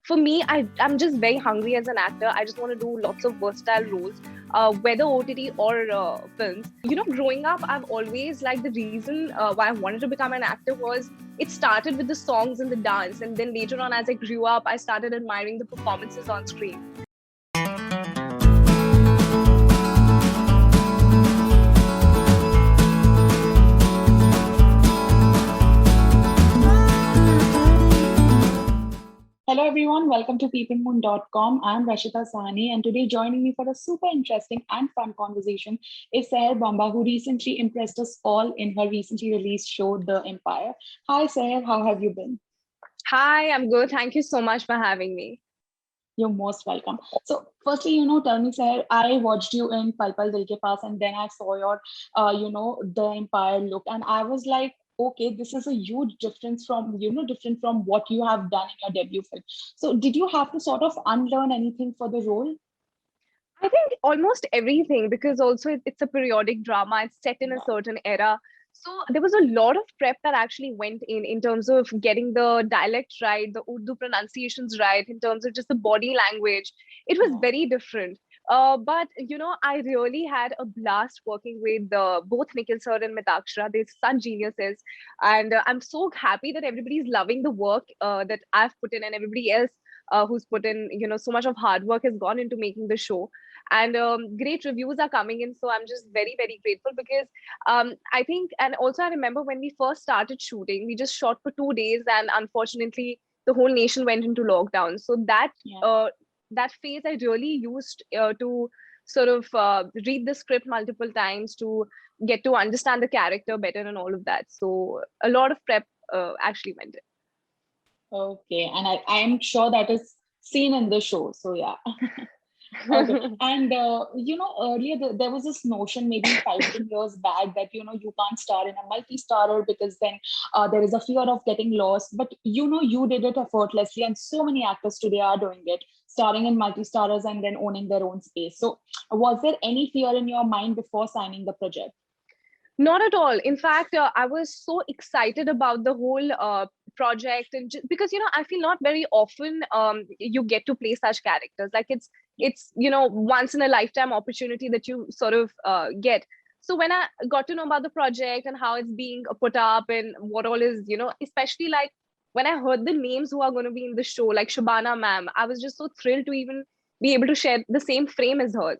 for me, I'm just very hungry as an actor. I just want to do lots of versatile roles, whether OTT or films. Growing up, I've always like the reason why I wanted to become an actor was it started with the songs and the dance, and then later on, as I grew up, I started admiring the performances on screen. Hello everyone, welcome to PeepingMoon.com. I'm Rashita Sahani, and today joining me for a super interesting and fun conversation is Sahher Bambba, who recently impressed us all in her recently released show, The Empire. Hi Sahher, how have you been? Hi, I'm good. Thank you so much for having me. You're most welcome. So, firstly, tell me, Sahher, I watched you in Pal Pal Dil Ke Paas, and then I saw your, The Empire look, and I was like, okay, this is a huge difference from, different from what you have done in your debut film. So, did you have to sort of unlearn anything for the role? I think almost everything, because also it's a periodic drama. It's set in a Yeah. certain era. So there was a lot of prep that actually went in terms of getting the dialect right, the Urdu pronunciations right, in terms of just the body language. It was Yeah. very different. But I really had a blast working with both Nikhil sir and Mitakshra. They're such geniuses, and I'm so happy that everybody's loving the work that I've put in, and everybody else who's put in, so much of hard work has gone into making the show, and great reviews are coming in. So I'm just very, very grateful because I think, and also I remember when we first started shooting, we just shot for 2 days, and unfortunately, the whole nation went into lockdown. So Yeah. that phase I really used to sort of read the script multiple times to get to understand the character better and all of that. So a lot of prep actually went in. Okay. And I am sure that is seen in the show. So, yeah. Okay. And, earlier there was this notion maybe 5 10 years back that, you can't star in a multi-starrer because then there is a fear of getting lost. But, you did it effortlessly. And so many actors today are doing it, starring in multi-starrers and then owning their own space. So, was there any fear in your mind before signing the project? Not at all. In fact, I was so excited about the whole project, and because I feel not very often you get to play such characters. Like it's once in a lifetime opportunity that you sort of get. So when I got to know about the project and how it's being put up and what all is, especially like when I heard the names who are going to be in the show, like Shabana ma'am, I was just so thrilled to even be able to share the same frame as hers.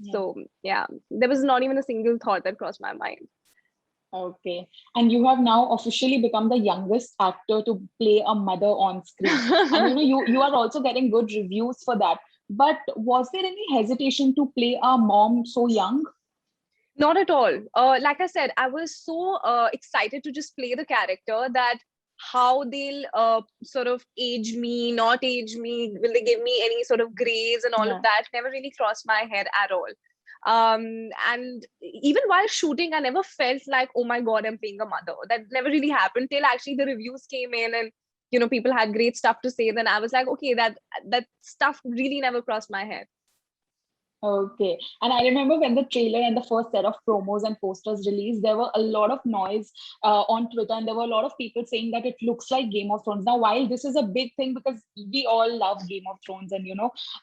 Yeah. So yeah, there was not even a single thought that crossed my mind. Okay. And you have now officially become the youngest actor to play a mother on screen. And you are also getting good reviews for that. But was there any hesitation to play a mom so young? Not at all. Like I said, I was so excited to just play the character that how they'll sort of age me, not age me, will they give me any sort of grace and all of Yeah. that never really crossed my head at all. And even while shooting, I never felt like, oh my God, I'm playing a mother. That never really happened till actually the reviews came in and people had great stuff to say. Then I was like, okay, that stuff really never crossed my head. Okay. And I remember when the trailer and the first set of promos and posters released, there were a lot of noise on Twitter, and there were a lot of people saying that it looks like Game of Thrones. Now, while this is a big thing because we all love Game of Thrones and,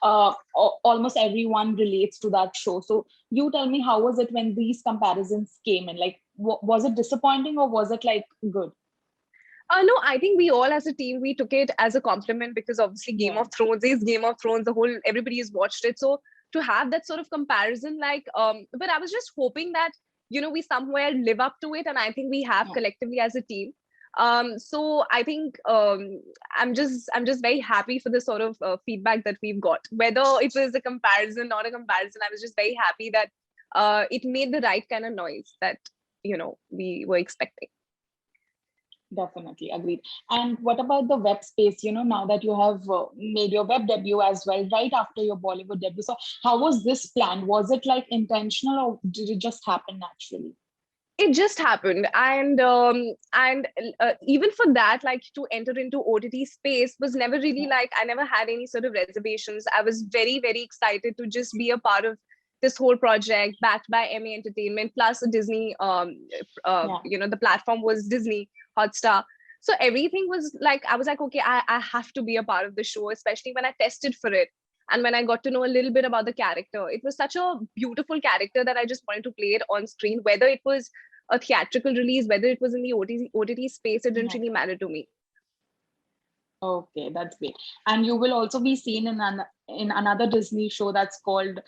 almost everyone relates to that show. So you tell me, how was it when these comparisons came in? Like, was it disappointing or was it like good? No, I think we all as a team, we took it as a compliment because obviously Game Yeah. of Thrones is Game of Thrones. The whole, everybody has watched it. So to have that sort of comparison, like, but I was just hoping that, we somewhere live up to it. And I think we have Yeah. collectively as a team. So I think I'm just very happy for the sort of feedback that we've got. Whether it was a comparison, not a comparison, I was just very happy that it made the right kind of noise that, we were expecting. Definitely agreed. And what about the web space? Now that you have made your web debut as well, right after your Bollywood debut. So, how was this planned? Was it like intentional or did it just happen naturally? It just happened, and even for that, like to enter into OTT space was never really Yeah. like I never had any sort of reservations. I was very, very excited to just be a part of this whole project backed by MA Entertainment plus a Disney. Yeah. The platform was Disney Hotstar. So everything was like, I was like, okay, I have to be a part of the show, especially when I tested for it. And when I got to know a little bit about the character, it was such a beautiful character that I just wanted to play it on screen, whether it was a theatrical release, whether it was in the OTT space, it didn't Yeah. really matter to me. Okay, that's great. And you will also be seen in another Disney show that's called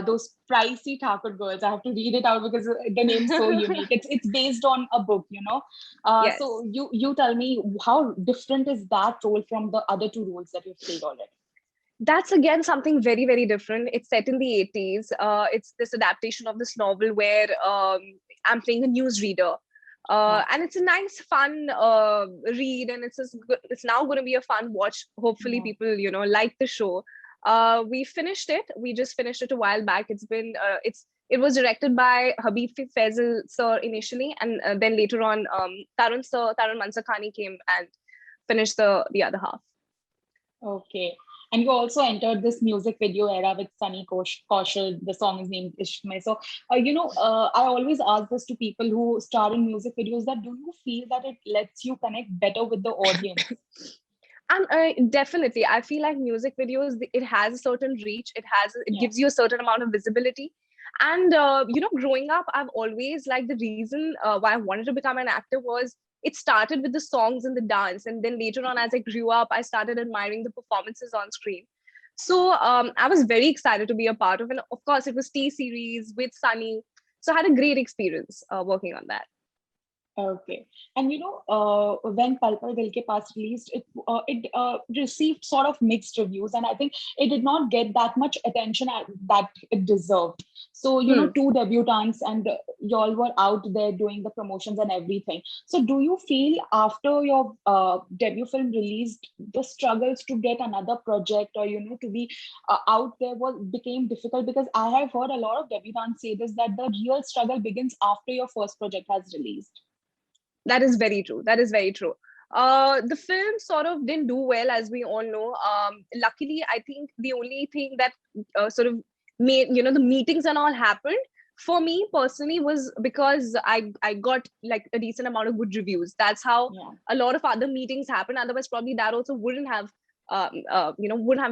those Pricey Thakur Girls. I have to read it out because the name's so unique. It's based on a book, you know. Yes. So you tell me, how different is that role from the other two roles that you've played already? That's again something very, very different. It's set in the 80s. It's this adaptation of this novel where I'm playing a newsreader. Yeah. And it's a nice, fun read, and it's now going to be a fun watch. Hopefully, Yeah. people like the show. We finished it. We just finished it a while back. It was directed by Habib Faisal sir initially, and then later on, Tarun Mansakhani came and finished the other half. Okay. And you also entered this music video era with Sunny Kaushal. The song is named Ishq Mein. So, I always ask this to people who star in music videos, that do you feel that it lets you connect better with the audience? And definitely, I feel like music videos, it has a certain reach. It Yeah. gives you a certain amount of visibility. And growing up, I've always like the reason why I wanted to become an actor was it started with the songs and the dance, and then later on, as I grew up, I started admiring the performances on screen. So I was very excited to be a part of, and of course, it was T series with Sunny. So I had a great experience working on that. Okay. And when Pal Pal Dil Ke Paas released, it received sort of mixed reviews, and I think it did not get that much attention that it deserved. So, Hmm. two debutants, and y'all were out there doing the promotions and everything. So, do you feel after your debut film released, the struggles to get another project, or to be out there became difficult? Because I have heard a lot of debutants say this, that the real struggle begins after your first project has released. That is very true. That is very true. The film sort of didn't do well, as we all know. Luckily, I think the only thing that sort of made the meetings and all happened for me personally was because I got like a decent amount of good reviews. That's how Yeah. a lot of other meetings happen. Otherwise, probably that also wouldn't have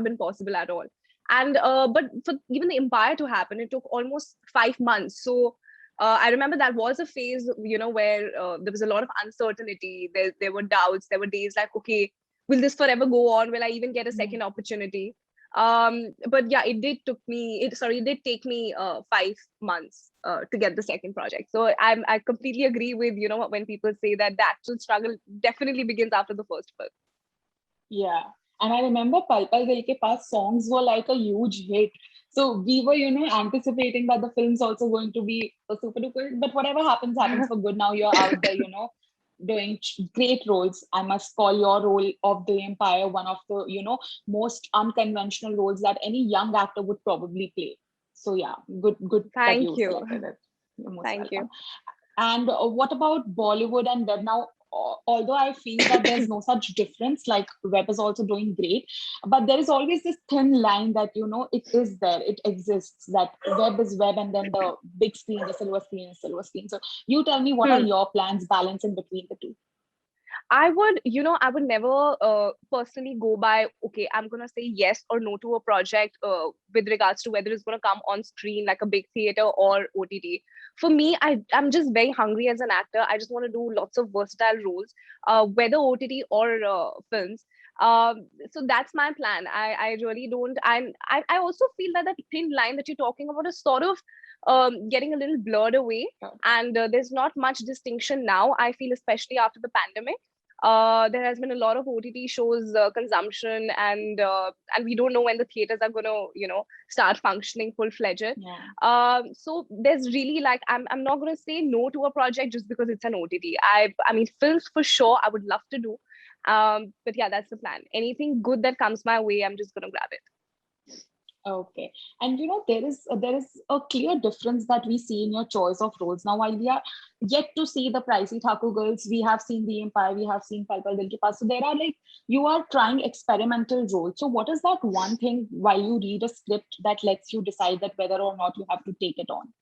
been possible at all. And but for even the Empire to happen, it took almost 5 months. So I remember that was a phase, where there was a lot of uncertainty. There were doubts. There were days like, okay, will this forever go on? Will I even get a Yeah. second opportunity? But yeah, it did take me 5 months to get the second project. So I completely agree with, when people say that the actual struggle definitely begins after the first film. Yeah. And I remember Pal Pal Dil Ke Paas songs were like a huge hit. So we were, anticipating that the film's also going to be a super duper. But whatever happens, happens for good. Now you're out there, doing great roles. I must call your role of the Empire one of the, most unconventional roles that any young actor would probably play. So yeah, good that Thank you you. selected it. You're most Thank you. welcome. And what about Bollywood and web now? Although I feel that there's no such difference, like web is also doing great, but there is always this thin line that it is there, it exists. That web is web, and then the big screen, the silver screen, is silver screen. So you tell me, what are Hmm. your plans balancing between the two? I would never personally go by, okay, I'm going to say yes or no to a project with regards to whether it's going to come on screen like a big theater or OTT. For me, I'm just very hungry as an actor. I just want to do lots of versatile roles, whether OTT or films. So that's my plan. I really don't. I also feel that thin line that you're talking about is sort of getting a little blurred away. Okay. And there's not much distinction now, I feel, especially after the pandemic. There has been a lot of OTT shows consumption, and we don't know when the theaters are going to start functioning full fledged. Yeah. So there's really like I'm not going to say no to a project just because it's an OTT. I mean, films for sure I would love to do, but yeah, that's the plan. Anything good that comes my way, I'm just going to grab it. Okay. And there is a clear difference that we see in your choice of roles. Now, while we are yet to see the Pricey Thakur Girls, we have seen The Empire, we have seen Pal Pal Dil Ke Paas. So there are, like, you are trying experimental roles. So what is that one thing while you read a script that lets you decide that whether or not you have to take it on?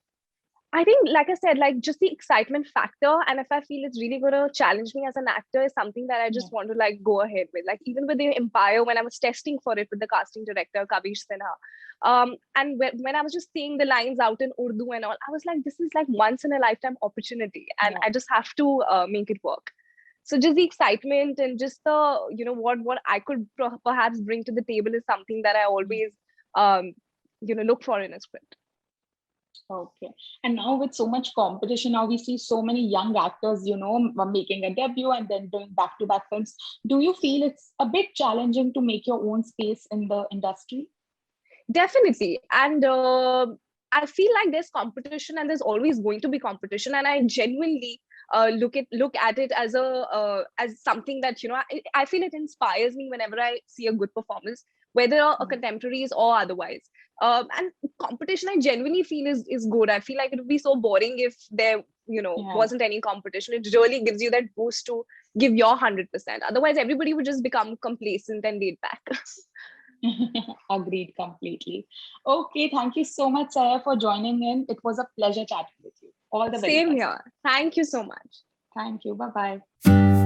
I think, like I said, like just the excitement factor, and if I feel it's really gonna challenge me as an actor, is something that I Yeah. just want to like go ahead with. Like even with the Empire, when I was testing for it with the casting director Kavish Sinha, and when I was just seeing the lines out in Urdu and all, I was like, this is like once in a lifetime opportunity, and Yeah. I just have to make it work. So just the excitement and just the what I could perhaps bring to the table is something that I Yeah. always look for in a script. Okay. And now with so much competition, now we see so many young actors, making a debut and then doing back-to-back films. Do you feel it's a bit challenging to make your own space in the industry? Definitely. And I feel like there's competition and there's always going to be competition. And I genuinely look at it as something that, I feel it inspires me whenever I see a good performance, whether a Yeah. contemporaries or otherwise. And competition, I genuinely feel is good. I feel like it would be so boring if there, Yeah. wasn't any competition. It really gives you that boost to give your 100%. Otherwise, everybody would just become complacent and laid back. Agreed completely. Okay, thank you so much, Saya, for joining in. It was a pleasure chatting with you. All the very Same best. here. Thank you so much. Thank you. Bye bye.